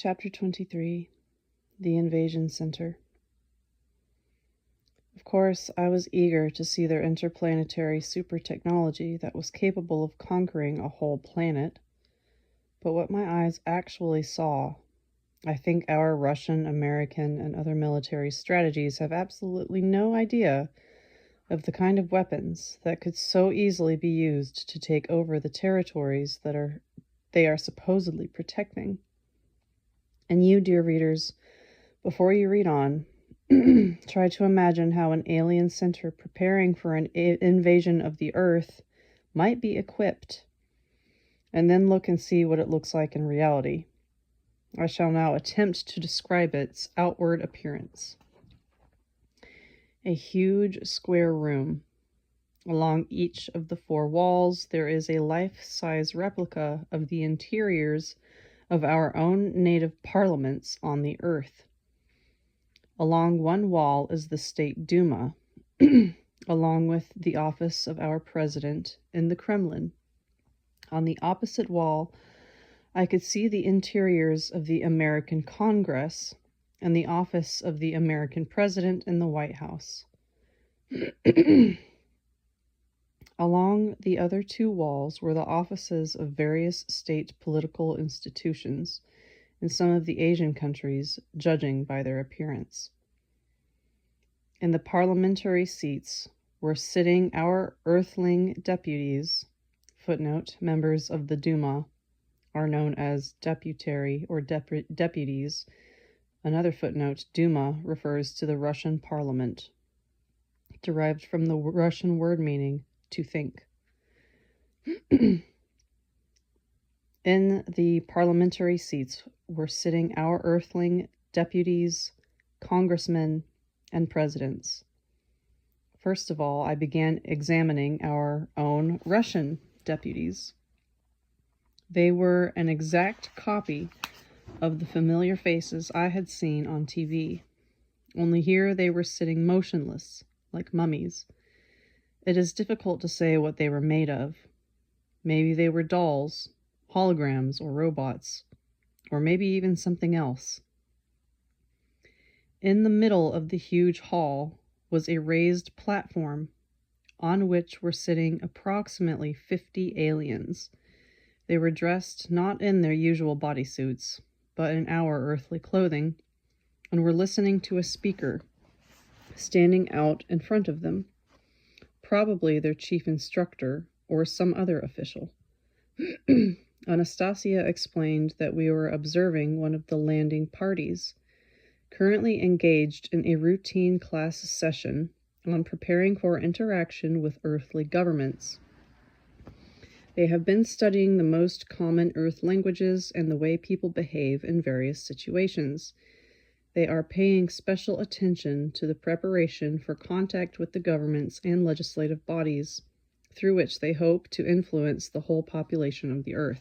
Chapter 23, The Invasion Center. Of course, I was eager to see their interplanetary super technology that was capable of conquering a whole planet. But what my eyes actually saw, I think our Russian, American, and other military strategies have absolutely no idea of the kind of weapons that could so easily be used to take over the territories that they are supposedly protecting. And you, dear readers, before you read on, try to imagine how an alien center preparing for an invasion of the Earth might be equipped, and then look and see what it looks like in reality. I shall now attempt to describe its outward appearance. A huge square room. Along each of the four walls, there is a life-size replica of the interiors of our own native parliaments on the Earth. Along one wall is the State Duma, along with the office of our president in the Kremlin. On the opposite wall, I could see the interiors of the American Congress and the office of the American president in the White House. Along the other two walls were the offices of various state political institutions in some of the Asian countries, judging by their appearance. In the parliamentary seats were sitting our earthling deputies, footnote, members of the Duma are known as deputary or deputies. Another footnote, Duma refers to the Russian parliament, derived from the Russian word meaning to think. In the parliamentary seats were sitting our earthling deputies, congressmen, and presidents. First of all, I began examining our own Russian deputies. They were an exact copy of the familiar faces I had seen on TV, only here they were sitting motionless, like mummies. It is difficult to say what they were made of. Maybe they were dolls, holograms, or robots, or maybe even something else. In the middle of the huge hall was a raised platform on which were sitting approximately 50 aliens. They were dressed not in their usual bodysuits, but in our earthly clothing, and were listening to a speaker standing out in front of them, probably their chief instructor or some other official. Anastasia explained that we were observing one of the landing parties, currently engaged in a routine class session on preparing for interaction with earthly governments. They have been studying the most common Earth languages and the way people behave in various situations. They are paying special attention to the preparation for contact with the governments and legislative bodies, through which they hope to influence the whole population of the Earth.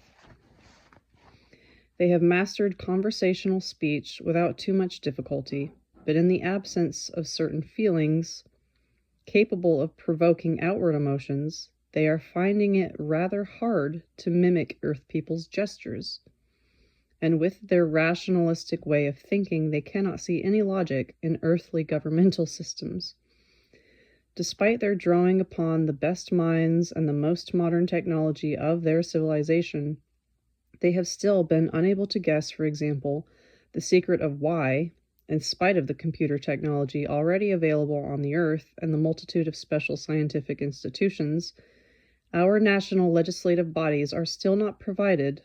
They have mastered conversational speech without too much difficulty, but in the absence of certain feelings capable of provoking outward emotions, they are finding it rather hard to mimic Earth people's gestures. And with their rationalistic way of thinking, they cannot see any logic in earthly governmental systems. Despite their drawing upon the best minds and the most modern technology of their civilization, they have still been unable to guess, for example, the secret of why, in spite of the computer technology already available on the Earth and the multitude of special scientific institutions, our national legislative bodies are still not provided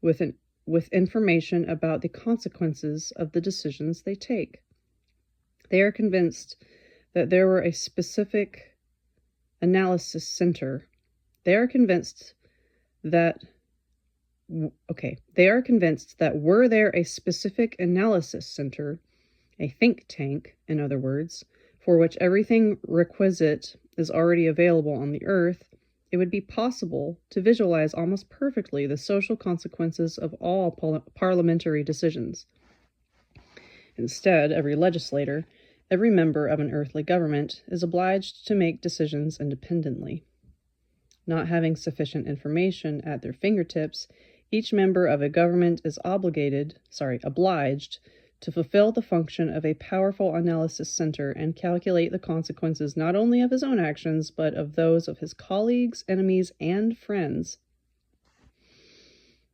with information about the consequences of the decisions they take. They are convinced that there were a specific analysis center. They are convinced that were there a specific analysis center, a think tank, in other words, for which everything requisite is already available on the Earth, it would be possible to visualize almost perfectly the social consequences of all parliamentary decisions. Instead, every legislator, every member of an earthly government, is obliged to make decisions independently. Not having sufficient information at their fingertips, Each member of a government is obliged to fulfill the function of a powerful analysis center and calculate the consequences not only of his own actions, but of those of his colleagues, enemies, and friends.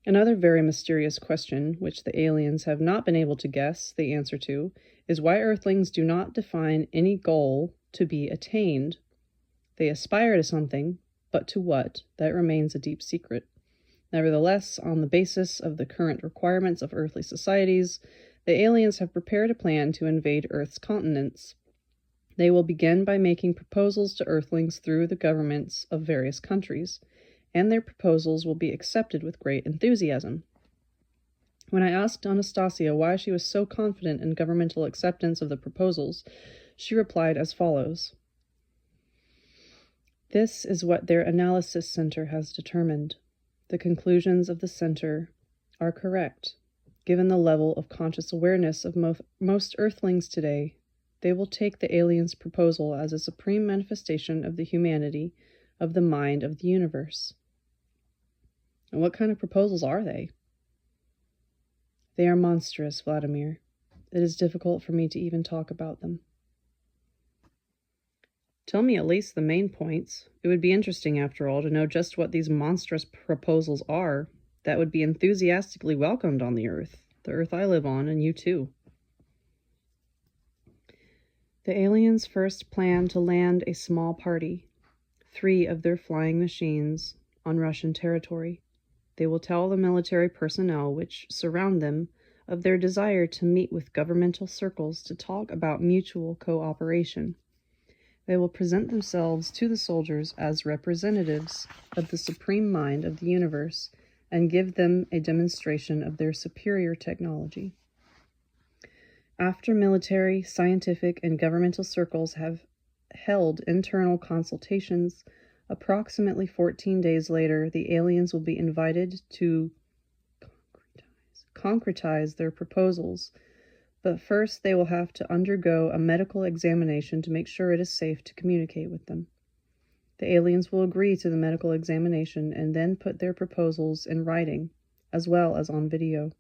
Another very mysterious question, which the aliens have not been able to guess the answer to, is why Earthlings do not define any goal to be attained. They aspire to something, but to what? That remains a deep secret. Nevertheless, on the basis of the current requirements of earthly societies, the aliens have prepared a plan to invade Earth's continents. They will begin by making proposals to Earthlings through the governments of various countries, and their proposals will be accepted with great enthusiasm. When I asked Anastasia why she was so confident in governmental acceptance of the proposals, she replied as follows. This is what their analysis center has determined. The conclusions of the center are correct. Given the level of conscious awareness of most Earthlings today, they will take the aliens' proposal as a supreme manifestation of the humanity of the mind of the universe. And what kind of proposals are they? They are monstrous, Vladimir. It is difficult for me to even talk about them. Tell me at least the main points. It would be interesting, after all, to know just what these monstrous proposals are that would be enthusiastically welcomed on the Earth I live on, and you too. The aliens first plan to land a small party, 3 of their flying machines, on Russian territory. They will tell the military personnel which surround them of their desire to meet with governmental circles to talk about mutual cooperation. They will present themselves to the soldiers as representatives of the supreme mind of the universe and give them a demonstration of their superior technology. After military, scientific, and governmental circles have held internal consultations, approximately 14 days later, the aliens will be invited to concretize their proposals. But first, they will have to undergo a medical examination to make sure it is safe to communicate with them. The aliens will agree to the medical examination and then put their proposals in writing, as well as on video.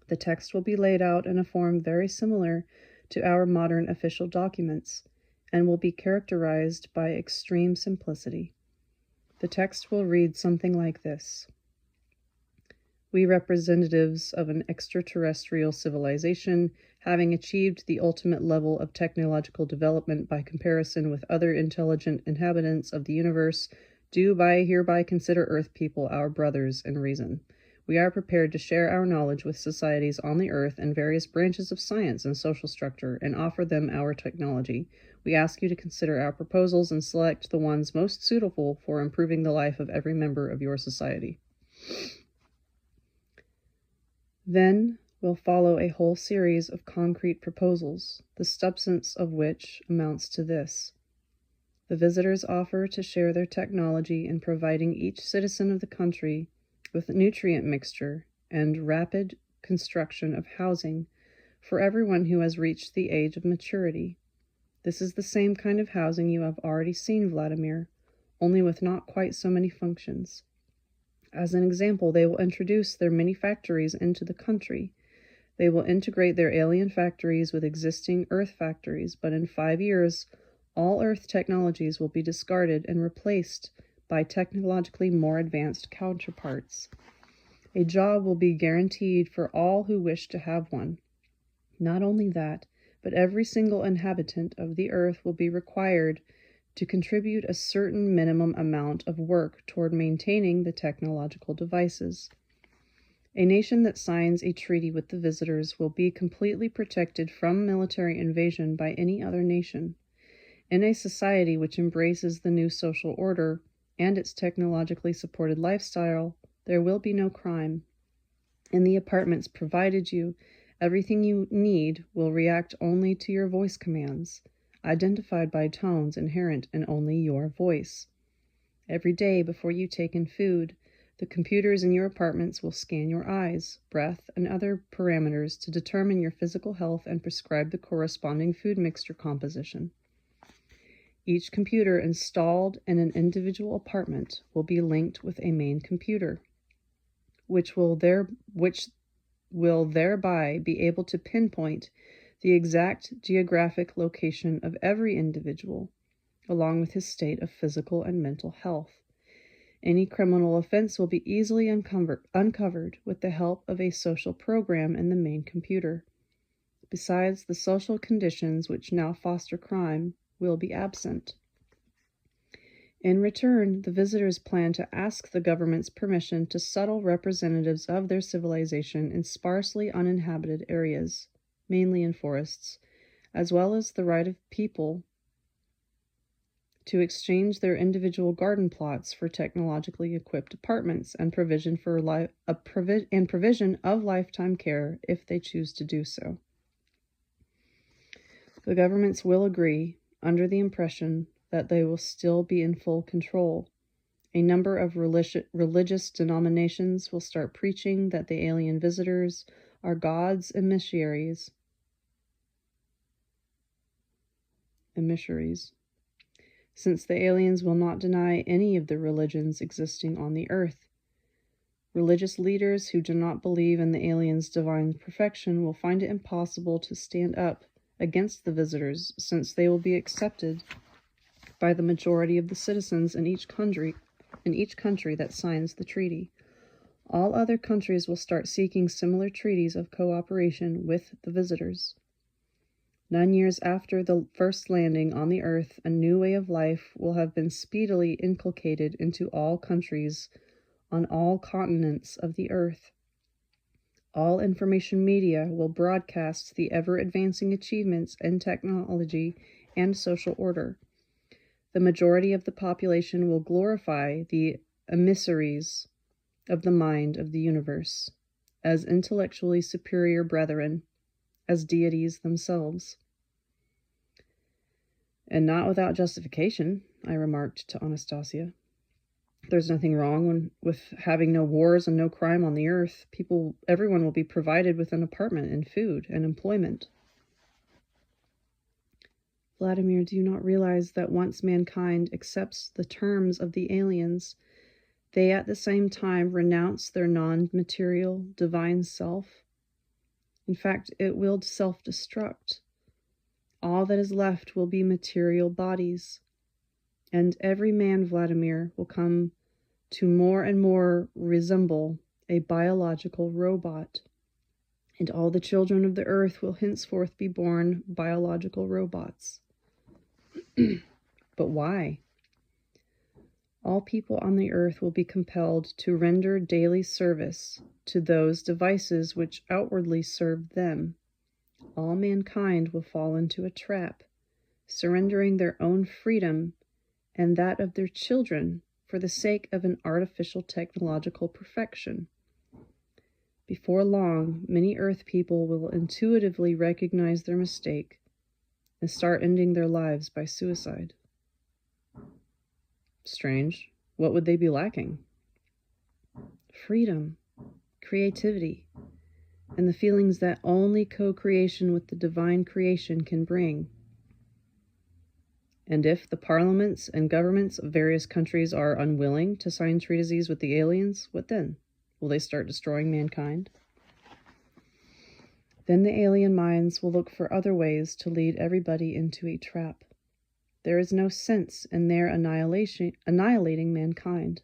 The text will be laid out in a form very similar to our modern official documents, and will be characterized by extreme simplicity. The text will read something like this. We representatives of an extraterrestrial civilization, having achieved the ultimate level of technological development by comparison with other intelligent inhabitants of the universe, do hereby consider Earth people our brothers in reason. We are prepared to share our knowledge with societies on the Earth in various branches of science and social structure and offer them our technology. We ask you to consider our proposals and select the ones most suitable for improving the life of every member of your society. Then will follow a whole series of concrete proposals, the substance of which amounts to this. The visitors offer to share their technology in providing each citizen of the country with nutrient mixture and rapid construction of housing for everyone who has reached the age of maturity. This is the same kind of housing you have already seen, Vladimir, only with not quite so many functions. As an example, they will introduce their mini factories into the country. They will integrate their alien factories with existing Earth factories, but in 5 years, all Earth technologies will be discarded and replaced by technologically more advanced counterparts. A job will be guaranteed for all who wish to have one. Not only that, but every single inhabitant of the Earth will be required to contribute a certain minimum amount of work toward maintaining the technological devices. A nation that signs a treaty with the visitors will be completely protected from military invasion by any other nation. In a society which embraces the new social order and its technologically supported lifestyle, there will be no crime. In the apartments provided you, everything you need will react only to your voice commands, identified by tones inherent in only your voice. Every day before you take in food, the computers in your apartments will scan your eyes, breath, and other parameters to determine your physical health and prescribe the corresponding food mixture composition. Each computer installed in an individual apartment will be linked with a main computer. which will thereby be able to pinpoint the exact geographic location of every individual, along with his state of physical and mental health. Any criminal offense will be easily uncovered with the help of a social program in the main computer. Besides, the social conditions which now foster crime will be absent. In return, the visitors plan to ask the government's permission to settle representatives of their civilization in sparsely uninhabited areas, mainly in forests, as well as the right of people to exchange their individual garden plots for technologically equipped apartments and provision of lifetime care if they choose to do so. The governments will agree, under the impression that they will still be in full control. A number of religious denominations will start preaching that the alien visitors are gods and emissaries, since the aliens will not deny any of the religions existing on the earth. Religious leaders who do not believe in the aliens' divine perfection will find it impossible to stand up against the visitors, since they will be accepted by the majority of the citizens in each country that signs the treaty. All other countries will start seeking similar treaties of cooperation with the visitors. 9 years after the first landing on the earth, a new way of life will have been speedily inculcated into all countries on all continents of the earth. All information media will broadcast the ever-advancing achievements in technology and social order. The majority of the population will glorify the emissaries of the mind of the universe as intellectually superior brethren, as deities themselves. And not without justification, I remarked to Anastasia. There's nothing wrong with having no wars and no crime on the earth. Everyone will be provided with an apartment and food and employment. Vladimir, do you not realize that once mankind accepts the terms of the aliens, they at the same time renounce their non-material divine self? In fact, it will self-destruct. All that is left will be material bodies. And every man, Vladimir, will come to more and more resemble a biological robot. And all the children of the earth will henceforth be born biological robots. But why? All people on the earth will be compelled to render daily service to those devices which outwardly serve them. All mankind will fall into a trap, surrendering their own freedom and that of their children for the sake of an artificial technological perfection. Before long, many earth people will intuitively recognize their mistake and start ending their lives by suicide. Strange. What would they be lacking? Freedom, creativity, and the feelings that only co-creation with the divine creation can bring. And if the parliaments and governments of various countries are unwilling to sign treaties with the aliens, what then? Will they start destroying mankind? Then the alien minds will look for other ways to lead everybody into a trap. There is no sense in their annihilating mankind.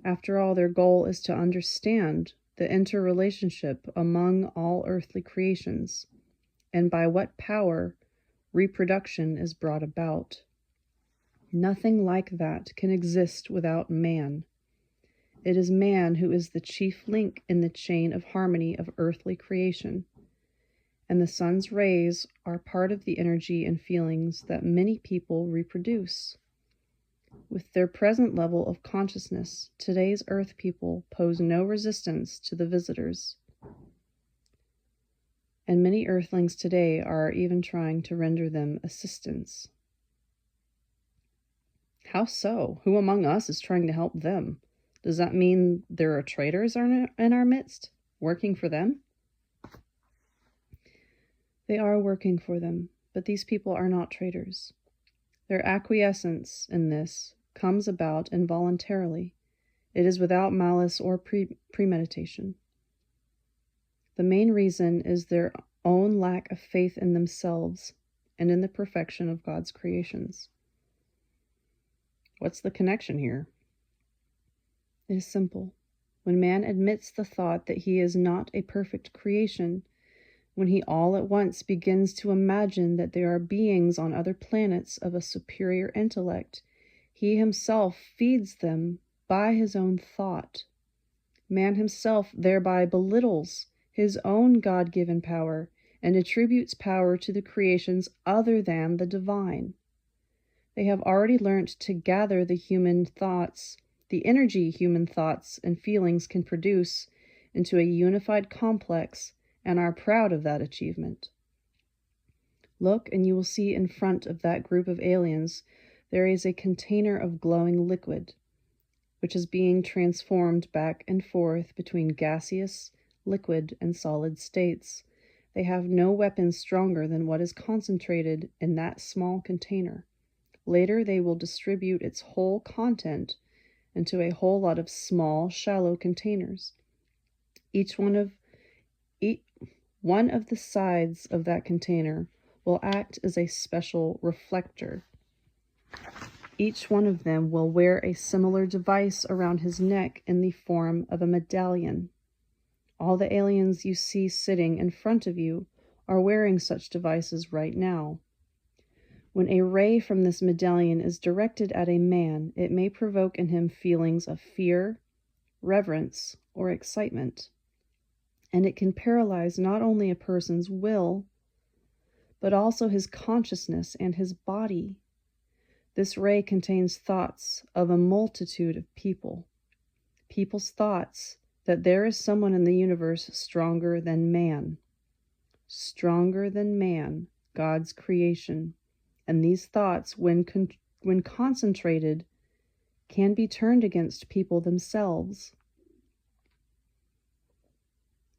After all, their goal is to understand the interrelationship among all earthly creations, and by what power reproduction is brought about. Nothing like that can exist without man. It is man who is the chief link in the chain of harmony of earthly creation, and the sun's rays are part of the energy and feelings that many people reproduce. With their present level of consciousness, today's earth people pose no resistance to the visitors. And many earthlings today are even trying to render them assistance. How so? Who among us is trying to help them? Does that mean there are traitors in our midst, working for them? They are working for them, but these people are not traitors. Their acquiescence in this comes about involuntarily, It is without malice or premeditation. The main reason is their own lack of faith in themselves and in the perfection of God's creations. What's the connection here? It is simple. When man admits the thought that he is not a perfect creation, when he all at once begins to imagine that there are beings on other planets of a superior intellect, he himself feeds them by his own thought. Man himself thereby belittles his own God-given power and attributes power to the creations other than the divine. They have already learnt to gather the energy human thoughts and feelings can produce into a unified complex, and are proud of that achievement. Look, and you will see in front of that group of aliens there is a container of glowing liquid, which is being transformed back and forth between gaseous, liquid, and solid states. They have no weapon stronger than what is concentrated in that small container. Later, they will distribute its whole content into a whole lot of small, shallow containers. One of the sides of that container will act as a special reflector. Each one of them will wear a similar device around his neck in the form of a medallion. All the aliens you see sitting in front of you are wearing such devices right now. When a ray from this medallion is directed at a man, it may provoke in him feelings of fear, reverence, or excitement. And it can paralyze not only a person's will, but also his consciousness and his body. This ray contains thoughts of a multitude of people. People's thoughts that there is someone in the universe stronger than man. Stronger than man, God's creation. And these thoughts, when concentrated, can be turned against people themselves.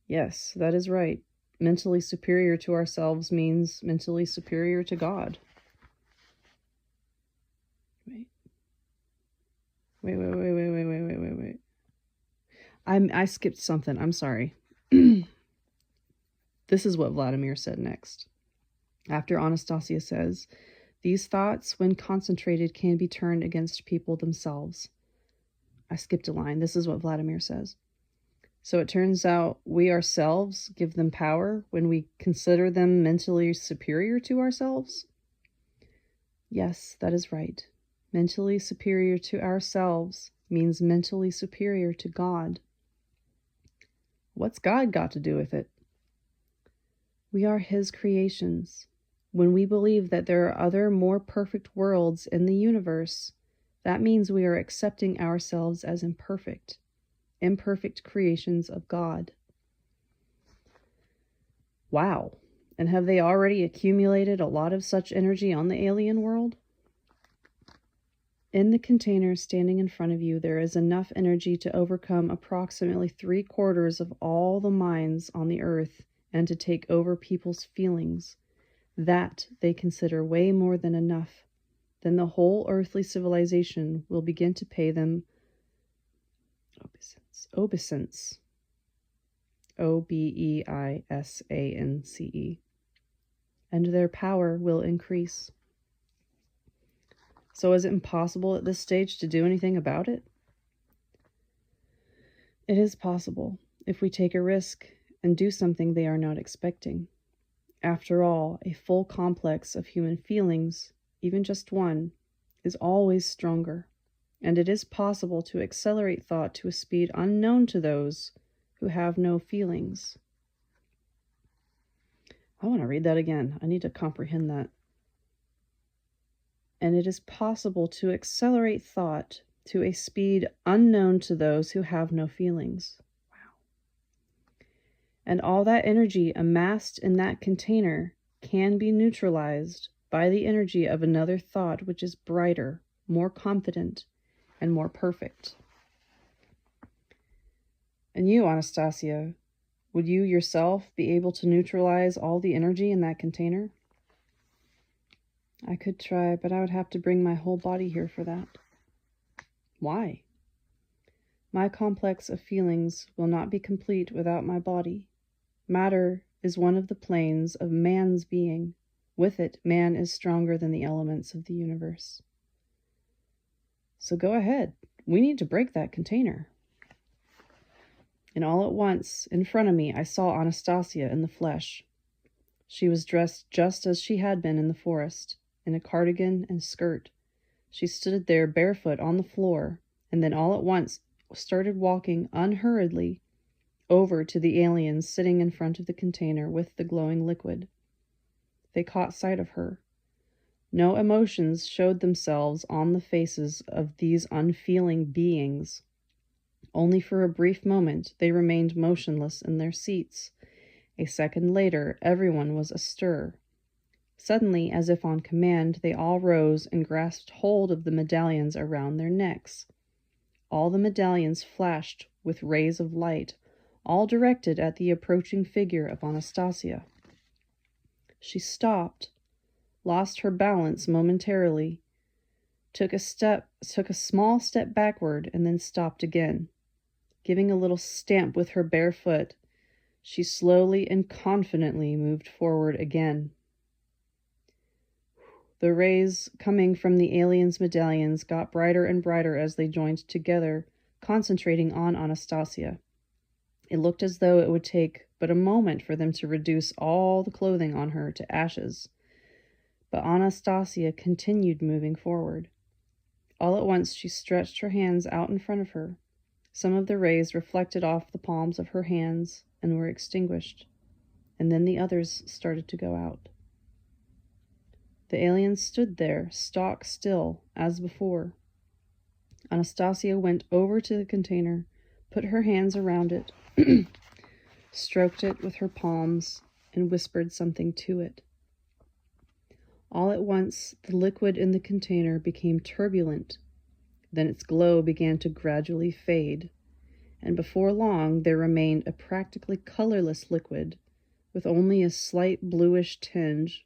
Yes, that is right. Mentally superior to ourselves means mentally superior to God. Wait. I skipped something. I'm sorry. This is what Vladimir said next. After Anastasia says, these thoughts, when concentrated, can be turned against people themselves. I skipped a line. This is what Vladimir says. So it turns out we ourselves give them power when we consider them mentally superior to ourselves? Yes, that is right. Mentally superior to ourselves means mentally superior to God. What's God got to do with it? We are His creations. When we believe that there are other more perfect worlds in the universe, that means we are accepting ourselves as imperfect creations of God. Wow. And have they already accumulated a lot of such energy on the alien world? In the container standing in front of you, there is enough energy to overcome approximately 3/4 of all the minds on the earth and to take over people's feelings. That they consider way more than enough. Then the whole earthly civilization will begin to pay them obeisance. Obeisance. And their power will increase. So is it impossible at this stage to do anything about it? It is possible if we take a risk and do something they are not expecting. After all, a full complex of human feelings, even just one, is always stronger, and it is possible to accelerate thought to a speed unknown to those who have no feelings. I want to read that again. I need to comprehend that. And it is possible to accelerate thought to a speed unknown to those who have no feelings. Wow. And all that energy amassed in that container can be neutralized by the energy of another thought which is brighter, more confident, and more perfect. And you, Anastasia, would you yourself be able to neutralize all the energy in that container? I could try, but I would have to bring my whole body here for that. Why? My complex of feelings will not be complete without my body. Matter is one of the planes of man's being. With it, man is stronger than the elements of the universe. So go ahead. We need to break that container. And all at once, in front of me, I saw Anastasia in the flesh. She was dressed just as she had been in the forest, in a cardigan and skirt. She stood there barefoot on the floor, and then all at once started walking unhurriedly over to the aliens sitting in front of the container with the glowing liquid. They caught sight of her. No emotions showed themselves on the faces of these unfeeling beings. Only for a brief moment they remained motionless in their seats. A second later, everyone was astir. Suddenly, as if on command, they all rose and grasped hold of the medallions around their necks. All the medallions flashed with rays of light, all directed at the approaching figure of Anastasia. She stopped, lost her balance momentarily, took a small step backward, and then stopped again. Giving a little stamp with her bare foot, she slowly and confidently moved forward again. The rays coming from the aliens' medallions got brighter and brighter as they joined together, concentrating on Anastasia. It looked as though it would take but a moment for them to reduce all the clothing on her to ashes. But Anastasia continued moving forward. All at once she stretched her hands out in front of her. Some of the rays reflected off the palms of her hands and were extinguished, and then the others started to go out. The aliens stood there, stock still, as before. Anastasia went over to the container, put her hands around it, stroked it with her palms, and whispered something to it. All at once, the liquid in the container became turbulent. Then its glow began to gradually fade, and before long there remained a practically colorless liquid with only a slight bluish tinge,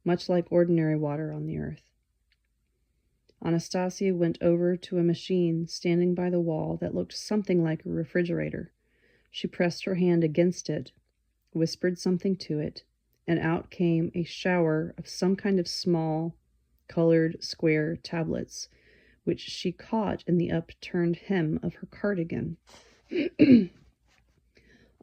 much like ordinary water on the earth. Anastasia went over to a machine standing by the wall that looked something like a refrigerator. She pressed her hand against it, whispered something to it, and out came a shower of some kind of small, colored square tablets, which she caught in the upturned hem of her cardigan.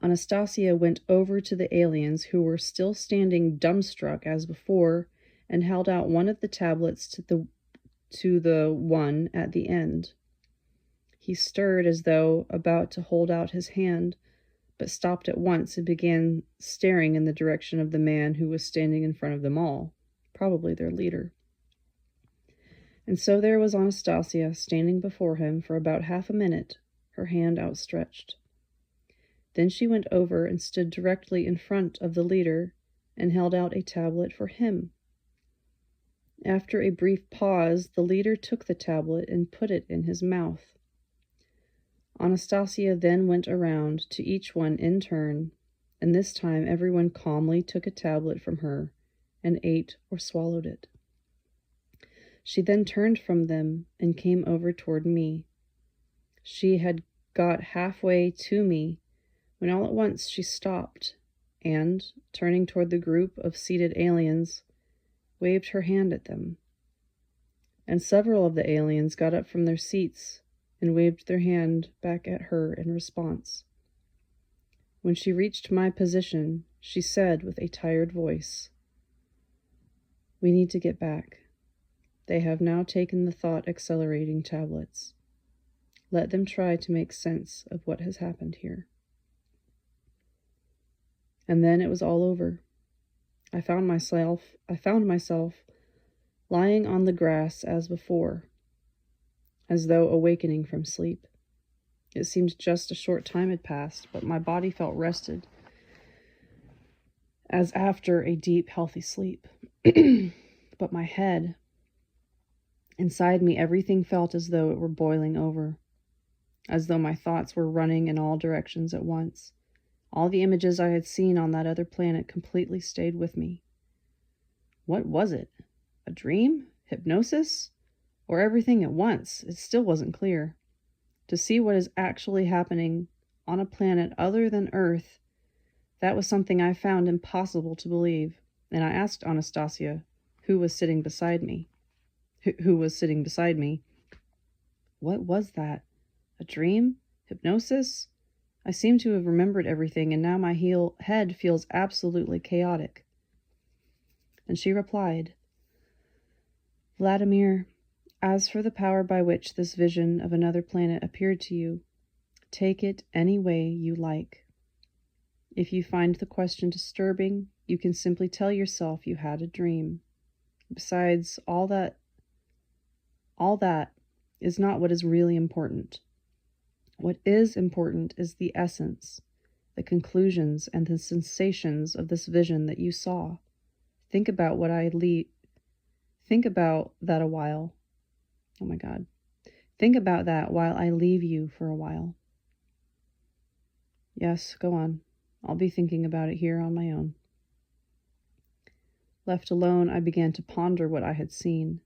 Anastasia went over to the aliens, who were still standing dumbstruck as before, and held out one of the tablets to the one at the end. He stirred as though about to hold out his hand, but stopped at once and began staring in the direction of the man who was standing in front of them all, probably their leader. And so there was Anastasia standing before him for about half a minute, her hand outstretched. Then she went over and stood directly in front of the leader and held out a tablet for him. After a brief pause, the leader took the tablet and put it in his mouth. Anastasia then went around to each one in turn, and this time everyone calmly took a tablet from her and ate or swallowed it. She then turned from them and came over toward me. She had got halfway to me when all at once she stopped and, turning toward the group of seated aliens, waved her hand at them. And several of the aliens got up from their seats and waved their hand back at her in response. When she reached my position, she said with a tired voice, "We need to get back. They have now taken the thought-accelerating tablets. Let them try to make sense of what has happened here." And then it was all over. I found myself lying on the grass as before, as though awakening from sleep. It seemed just a short time had passed, but my body felt rested, as after a deep, healthy sleep. But my head, inside me, everything felt as though it were boiling over, as though my thoughts were running in all directions at once. All the images I had seen on that other planet completely stayed with me. What was it? A dream? Hypnosis? Or everything at once? It still wasn't clear. To see what is actually happening on a planet other than Earth, that was something I found impossible to believe, and I asked Anastasia, who was sitting beside me. What was that? A dream? Hypnosis? I seem to have remembered everything, and now my head feels absolutely chaotic. And she replied, Vladimir, as for the power by which this vision of another planet appeared to you, take it any way you like. If you find the question disturbing, you can simply tell yourself you had a dream. Besides, all that is not what is really important. What is important is the essence, the conclusions, and the sensations of this vision that you saw. Think about that a while. Oh my God. Think about that while I leave you for a while. Yes, go on. I'll be thinking about it here on my own. Left alone, I began to ponder what I had seen.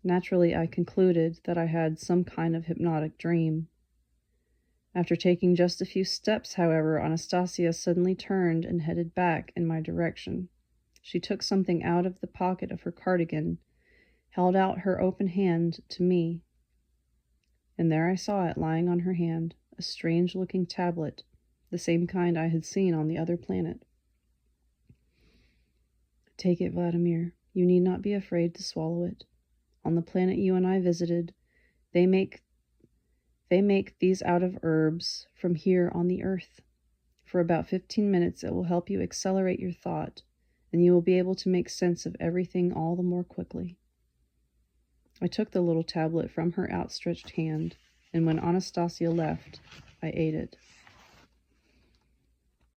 Naturally, I concluded that I had some kind of hypnotic dream. After taking just a few steps, however, Anastasia suddenly turned and headed back in my direction. She took something out of the pocket of her cardigan, held out her open hand to me, and there I saw it lying on her hand, a strange-looking tablet, the same kind I had seen on the other planet. Take it, Vladimir. You need not be afraid to swallow it. On the planet you and I visited, they make these out of herbs from here on the earth. For about 15 minutes it will help you accelerate your thought, and you will be able to make sense of everything all the more quickly. I took the little tablet from her outstretched hand, and when Anastasia left, I ate it.